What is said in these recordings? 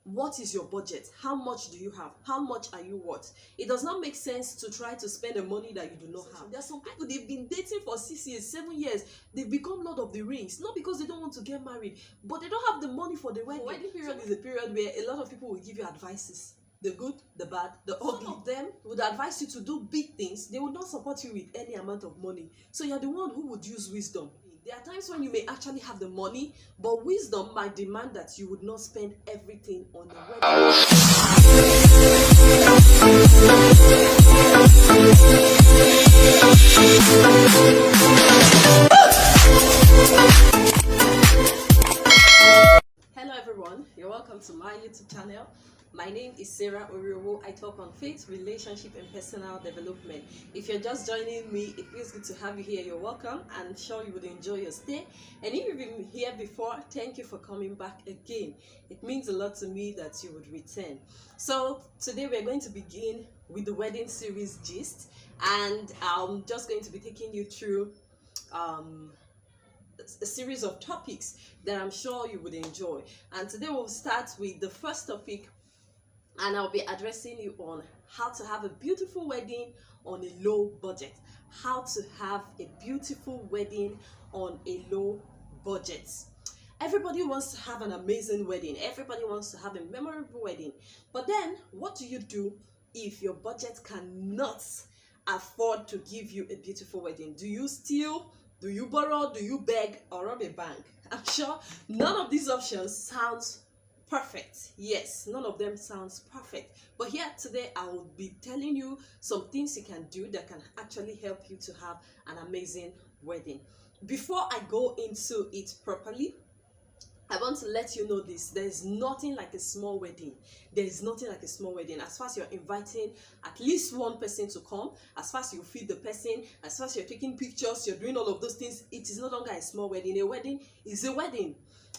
What is your budget? How much do you have? How much are you worth? It does not make sense to try to spend the money that you do not have. There are some people, they've been dating for 6 years, 7 years. They've become Lord of the Rings, not because they don't want to get married, but they don't have the money for the wedding. The wedding period is a period where a lot of people will give you advices, the good, the bad, the ugly. Some of them would advise you to do big things. They would not support you with any amount of money. So you're the one who would use wisdom. There are times when you may actually have the money, but wisdom might demand that you would not spend everything on the wedding. Hello everyone, you're welcome to my YouTube channel. My name is Sarah Oriowo. I talk on faith, relationship, and personal development. If you're just joining me, it feels good to have you here. You're welcome. I'm sure you would enjoy your stay. And if you've been here before, thank you for coming back again. It means a lot to me that you would return. So today we're going to begin with the wedding series gist, and I'm just going to be taking you through a series of topics that I'm sure you would enjoy. And today we'll start with the first topic, and I'll be addressing you on how to have a beautiful wedding on a low budget. How to have a beautiful wedding on a low budget. Everybody wants to have an amazing wedding. Everybody wants to have a memorable wedding. But then, what do you do if your budget cannot afford to give you a beautiful wedding? Do you steal? Do you borrow? Do you beg or rob a bank? I'm sure none of these options sounds perfect. Yes, none of them sounds perfect. But here today, I will be telling you some things you can do that can actually help you to have an amazing wedding. Before I go into it properly, I want to let you know this. There is nothing like a small wedding. There is nothing like a small wedding. As far as you're inviting at least one person to come, as far as you feed the person, as far as you're taking pictures, you're doing all of those things, it is no longer a small wedding. A wedding is a wedding.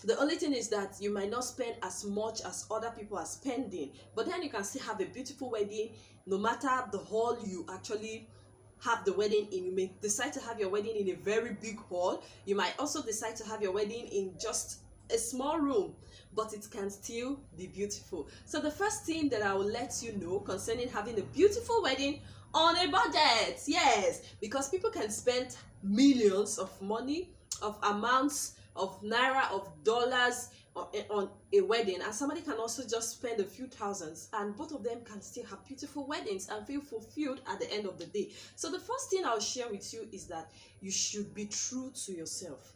The only thing is that you might not spend as much as other people are spending, but then you can still have a beautiful wedding no matter the hall you actually have the wedding in. You may decide to have your wedding in a very big hall. You might also decide to have your wedding in just a small room, but it can still be beautiful. So the first thing that I will let you know concerning having a beautiful wedding on a budget, yes, because people can spend millions of money, of amounts of naira, of dollars on a wedding, and somebody can also just spend a few thousands, and both of them can still have beautiful weddings and feel fulfilled at the end of the day. So the first thing I'll share with you is that you should be true to yourself.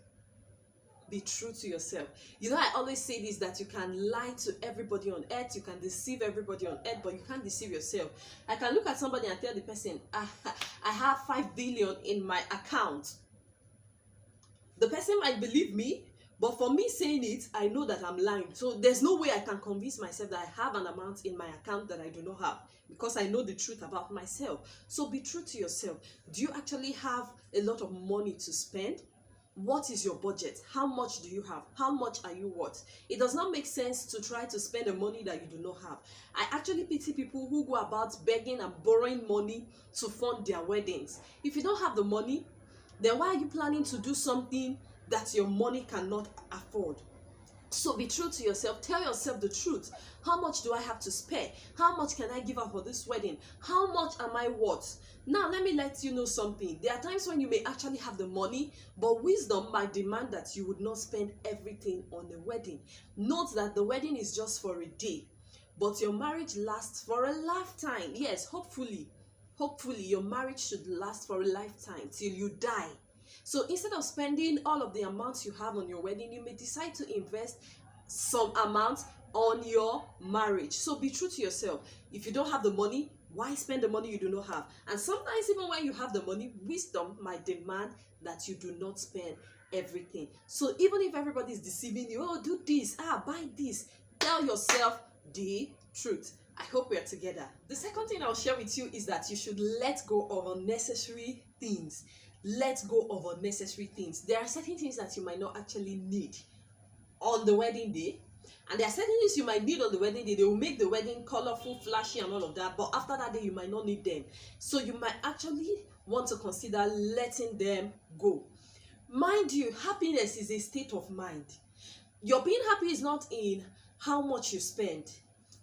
Be true to yourself. You know, I always say this, that you can lie to everybody on earth, you can deceive everybody on earth, but you can't deceive yourself. I can look at somebody and tell the person, I have 5 billion in my account. The person might believe me, but for me saying it, I know that I'm lying. So there's no way I can convince myself that I have an amount in my account that I do not have, because I know the truth about myself. So be true to yourself. Do you actually have a lot of money to spend? What is your budget? How much do you have? How much are you worth? It does not make sense to try to spend the money that you do not have. I actually pity people who go about begging and borrowing money to fund their weddings. If you don't have the money, then why are you planning to do something that your money cannot afford? So be true to yourself. Tell yourself the truth. How much do I have to spare? How much can I give out for this wedding? How much am I worth? Now, let me let you know something. There are times when you may actually have the money, but wisdom might demand that you would not spend everything on the wedding. Note that the wedding is just for a day, but your marriage lasts for a lifetime. Yes, hopefully your marriage should last for a lifetime till you die. So instead of spending all of the amounts you have on your wedding, you may decide to invest some amount on your marriage. So be true to yourself. If you don't have the money, why spend the money you do not have? And sometimes even when you have the money, wisdom might demand that you do not spend everything. So even if everybody is deceiving you, oh, do this, buy this, tell yourself the truth. I hope we are together. The second thing I'll share with you is that you should let go of unnecessary things. Let go of unnecessary things. There are certain things that you might not actually need on the wedding day, and there are certain things you might need on the wedding day. They will make the wedding colorful, flashy, and all of that, but after that day you might not need them. So you might actually want to consider letting them go. Mind you, happiness is a state of mind. Your being happy is not in how much you spend.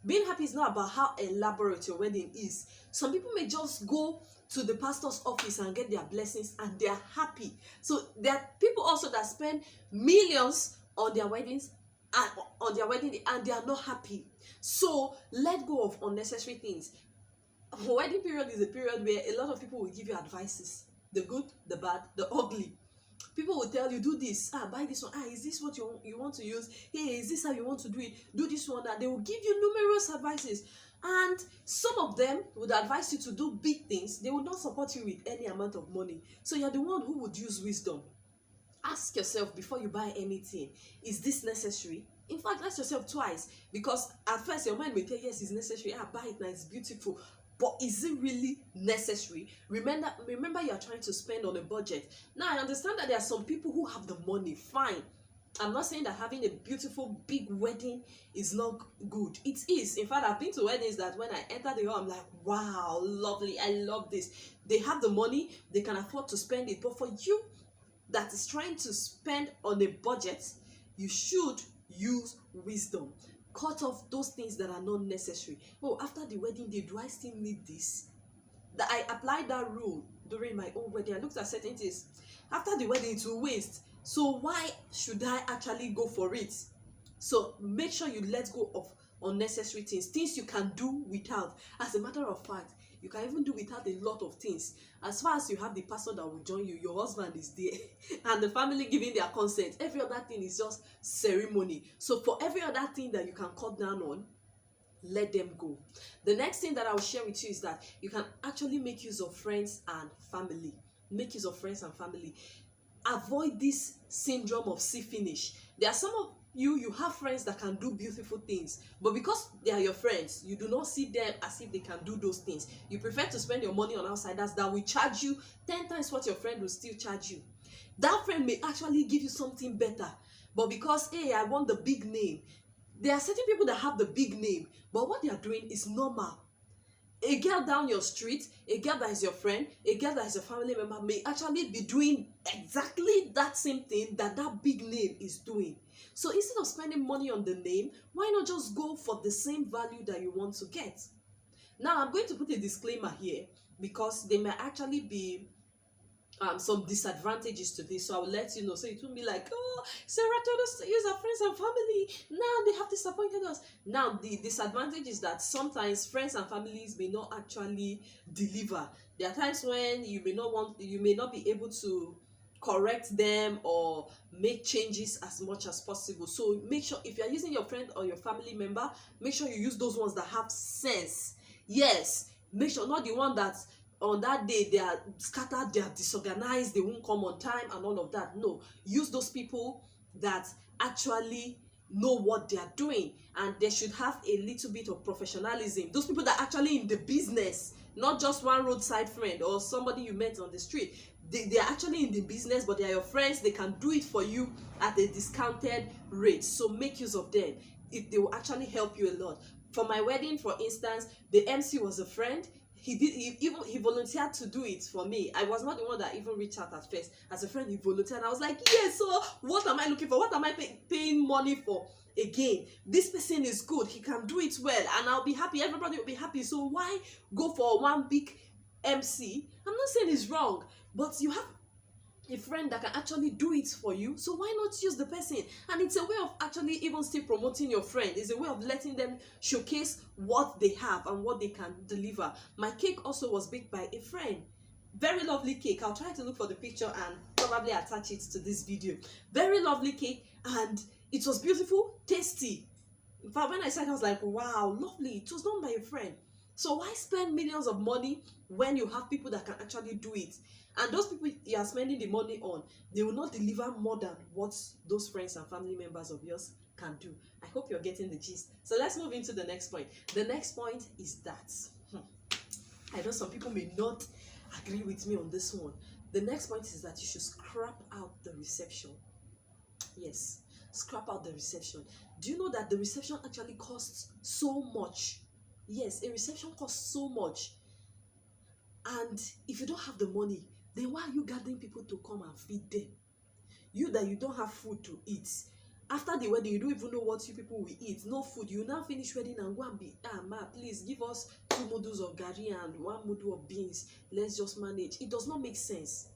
Being happy is not about how elaborate your wedding is. Some people may just go to the pastor's office and get their blessings and they are happy. So there are people also that spend millions on their weddings and on their wedding day, and they are not happy. So let go of unnecessary things. Wedding period is a period where a lot of people will give you advices, the good, the bad, the ugly. People will tell you, do this, buy this one, is this what you want to use, hey, is this how you want to do it, do this one, that. They will give you numerous advices, and some of them would advise you to do big things. They will not support you with any amount of money. So you're the one who would use wisdom. Ask yourself before you buy anything, is this necessary? In fact, ask yourself twice, because at first your mind may tell you, yes, it's necessary, buy it now, it's beautiful. But is it really necessary? Remember you are trying to spend on a budget. Now, I understand that there are some people who have the money, fine. I'm not saying that having a beautiful big wedding is not good. It is. In fact, I've been to weddings that when I enter the hall, I'm like, wow, lovely, I love this. They have the money, they can afford to spend it. But for you that is trying to spend on a budget, you should use wisdom. Cut off those things that are not necessary. Oh, after the wedding day, do I still need this? That I applied that rule during my own wedding. I looked at certain things. After the wedding, it will waste. So why should I actually go for it? So make sure you let go of unnecessary things you can do without. As a matter of fact, you can even do without a lot of things. As far as you have the pastor that will join you, your husband is there, and the family giving their consent. Every other thing is just ceremony. So for every other thing that you can cut down on, let them go. The next thing that I will share with you is that you can actually make use of friends and family. Make use of friends and family. Avoid this syndrome of see finish. There are some of you have friends that can do beautiful things, but because they are your friends, you do not see them as if they can do those things. You prefer to spend your money on outsiders that will charge you 10 times what your friend will still charge you. That friend may actually give you something better, but because, hey, I want the big name. There are certain people that have the big name, but what they are doing is normal. A girl down your street, a girl that is your friend, a girl that is a family member may actually be doing exactly that same thing that big name is doing. So instead of spending money on the name, why not just go for the same value that you want to get? Now, I'm going to put a disclaimer here because there may actually be some disadvantages to this, so I will let you know. So it won't be like, oh, Sarah told us to use our friends and family, now they have disappointed us. Now the disadvantage is that sometimes friends and families may not actually deliver. There are times when you may not be able to correct them or make changes as much as possible. So make sure, if you are using your friend or your family member, make sure you use those ones that have sense. Yes, make sure, not the one that on that day they are scattered, they are disorganized, they won't come on time and all of that. No, use those people that actually know what they are doing, and they should have a little bit of professionalism. Those people that are actually in the business, not just one roadside friend or somebody you met on the street. They are actually in the business, but they are your friends. They can do it for you at a discounted rate. So make use of them. They will actually help you a lot. For my wedding, for instance, the MC was a friend. He volunteered to do it for me. I was not the one that even reached out at first. As a friend, he volunteered, and I was like, yes, so what am I looking for? What am I paying money for? Again, this person is good, he can do it well, and I'll be happy, everybody will be happy. So why go for one big MC? I'm not saying it's wrong, but you have a friend that can actually do it for you, so why not use the person? And it's a way of actually even still promoting your friend. It's a way of letting them showcase what they have and what they can deliver. My cake also was baked by a friend. Very lovely cake. I'll try to look for the picture and probably attach it to this video. Very lovely cake, and it was beautiful, tasty. In fact, when I said it, I was like, wow, lovely. It was done by a friend. So why spend millions of money when you have people that can actually do it? And those people you are spending the money on, they will not deliver more than what those friends and family members of yours can do. I hope you're getting the gist. So let's move into the next point. The next point is that, I know some people may not agree with me on this one. The next point is that you should scrap out the reception. Yes, scrap out the reception. Do you know that the reception actually costs so much? Yes, a reception costs so much. And if you don't have the money, then why are you gathering people to come and feed them? You that you don't have food to eat. After the wedding, you don't even know what you people will eat. No food. You now finish wedding and go and be, ma, please give us 2 models of gari and 1 model of beans. Let's just manage. It does not make sense.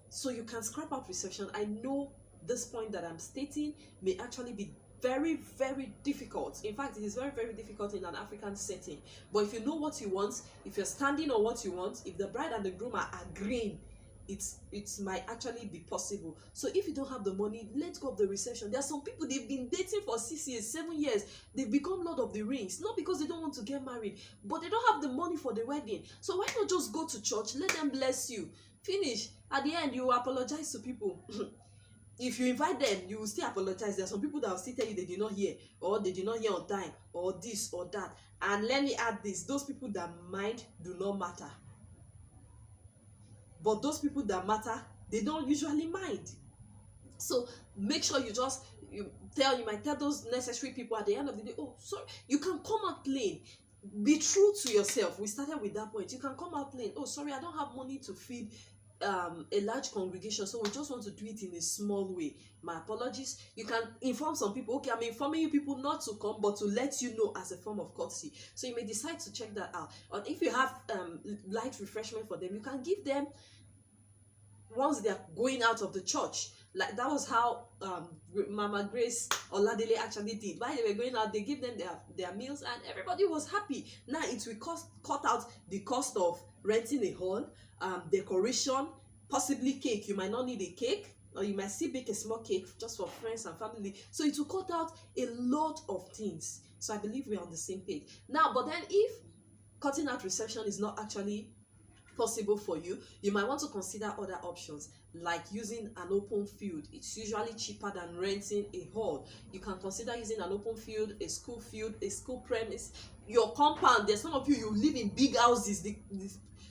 So you can scrap out reception. I know this point that I'm stating may actually be very, very difficult. In fact, it is very, very difficult in an African setting. But if you know what you want, if you're standing on what you want, if the bride and the groom are agreeing, it might actually be possible. So if you don't have the money, let go of the reception. There are some people, they've been dating for 6 years, 7 years. They've become Lord of the Rings, not because they don't want to get married, but they don't have the money for the wedding. So why not just go to church, let them bless you, finish. At the end, you apologize to people. If you invite them, you will still apologize. There are some people that will still tell you they did not hear, or they did not hear on time, or this or that. And let me add this, those people that mind do not matter. But those people that matter, they don't usually mind. So make sure you might tell those necessary people at the end of the day, oh, sorry, you can come out plain. Be true to yourself. We started with that point. You can come out plain. Oh, sorry, I don't have money to feed a large congregation, so we just want to do it in a small way. My apologies. You can inform some people, okay, I'm informing you people not to come, but to let you know as a form of courtesy. So you may decide to check that out. Or if you have light refreshment for them, you can give them once they are going out of the church. Like that was how Mama Grace Oladele actually did. While they were going out, they give them their meals and everybody was happy. Now it will cut out the cost of renting a hall, decoration, possibly cake. You might not need a cake, or you might still bake a small cake just for friends and family. So it will cut out a lot of things. So I believe we are on the same page. Now, but then if cutting out reception is not actually possible for you, you might want to consider other options like using an open field. It's usually cheaper than renting a hall. You can consider using an open field, a school premise, your compound. There's some of you live in big houses, the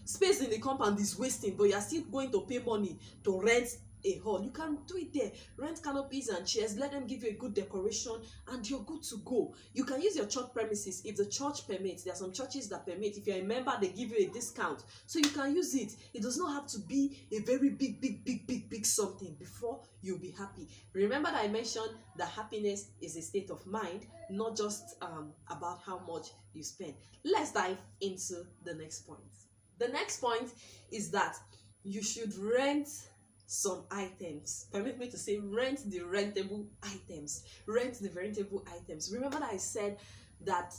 space in the compound is wasting, but you are still going to pay money to rent a hall. You can do it there. Rent canopies and chairs, let them give you a good decoration, and you're good to go. You can use your church premises if the church permits. There are some churches that permit. If you're a member, they give you a discount, so you can use it. It does not have to be a very big something before you'll be happy. Remember that I mentioned that happiness is a state of mind, not just about how much you spend. Let's dive into the next point. The next point is that you should rent some items. Permit me to say, rent the rentable items. Rent the rentable items. Remember that I said that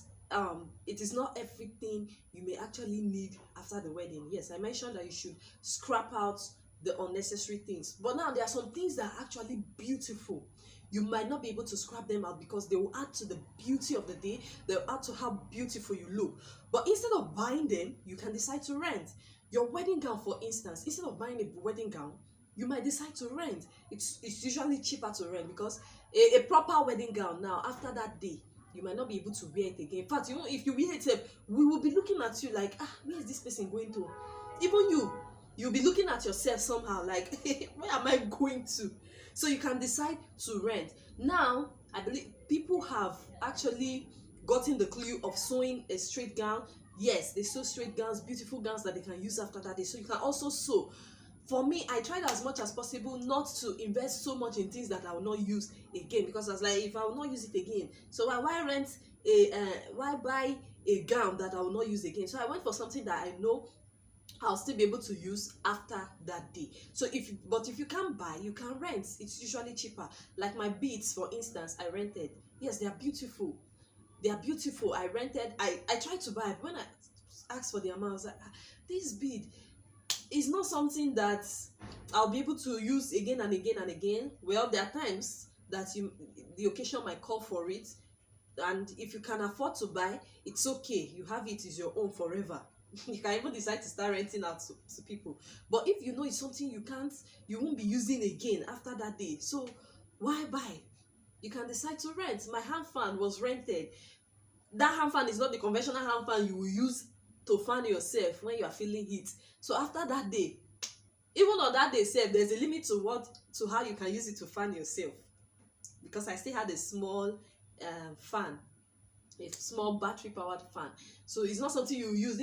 it is not everything you may actually need after the wedding. Yes, I mentioned that you should scrap out the unnecessary things. But now there are some things that are actually beautiful. You might not be able to scrap them out because they will add to the beauty of the day. They'll add to how beautiful you look. But instead of buying them, you can decide to rent. Your wedding gown, for instance, instead of buying a wedding gown, you might decide to rent. It's usually cheaper to rent because a proper wedding gown now, after that day, you might not be able to wear it again. In fact, if you wear it, we will be looking at you like, where is this person going to? Even you'll be looking at yourself somehow like, where am I going to? So you can decide to rent. Now, I believe people have actually gotten the clue of sewing a straight gown. Yes, they sew straight gowns, beautiful gowns that they can use after that day. So you can also sew. For me, I tried as much as possible not to invest so much in things that I will not use again, because I was like, if I will not use it again, so why buy a gown that I will not use again? So I went for something that I know I'll still be able to use after that day. So if you can't buy, you can rent. It's usually cheaper. Like my beads, for instance, I rented. Yes, they are beautiful. They are beautiful. I rented. I tried to buy it. When I asked for the amount, I was like, this bead is not something that I'll be able to use again and again and again. Well, there are times that the occasion might call for it, and if you can afford to buy, it's okay. You have it, it's your own forever. You can even decide to start renting out to people. But if you know it's something you won't be using again after that day, so why buy? You can decide to rent. My hand fan was rented. That hand fan is not the conventional hand fan you will use to fan yourself when you are feeling heat. So after that day, even on that day itself, there's a limit to how you can use it to fan yourself. Because I still had a small fan, a small battery powered fan, so it's not something you use.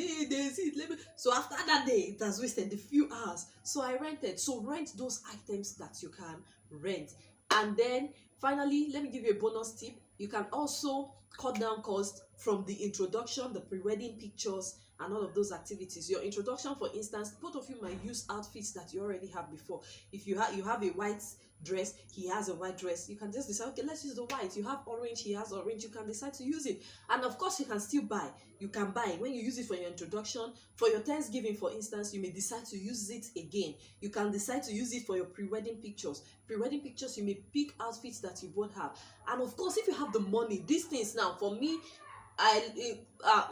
So after that day, it has wasted a few hours. So I rented. So rent those items that you can rent. And then Finally, let me give you a bonus tip. You can also cut down costs from the introduction, the pre-wedding pictures, and all of those activities. Your introduction, for instance, both of you might use outfits that you already have before. If you have a white dress, he has a white dress, you can just decide, okay, let's use the white. You have orange, he has orange, you can decide to use it. And of course, you can still buy. You can buy when you use it for your introduction. For your Thanksgiving, for instance, you may decide to use it again. You can decide to use it for your pre-wedding pictures. Pre-wedding pictures, you may pick outfits that you both have. And of course, if you have the money, these things now, for me,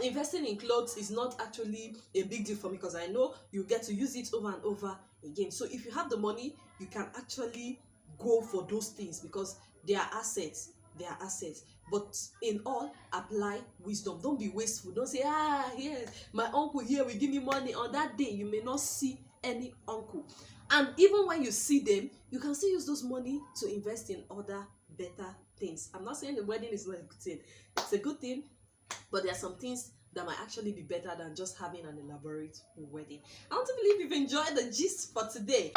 investing in clothes is not actually a big deal for me, because I know you get to use it over and over again. So if you have the money, you can actually go for those things, because they are assets. But in all, apply wisdom. Don't be wasteful. Don't say, yes, my uncle here will give me money. On that day, you may not see any uncle. And even when you see them, you can still use those money to invest in other better things. I'm not saying the wedding is not a good thing. It's a good thing, but there are some things that might actually be better than just having an elaborate wedding. I want to believe you've enjoyed the gist for today.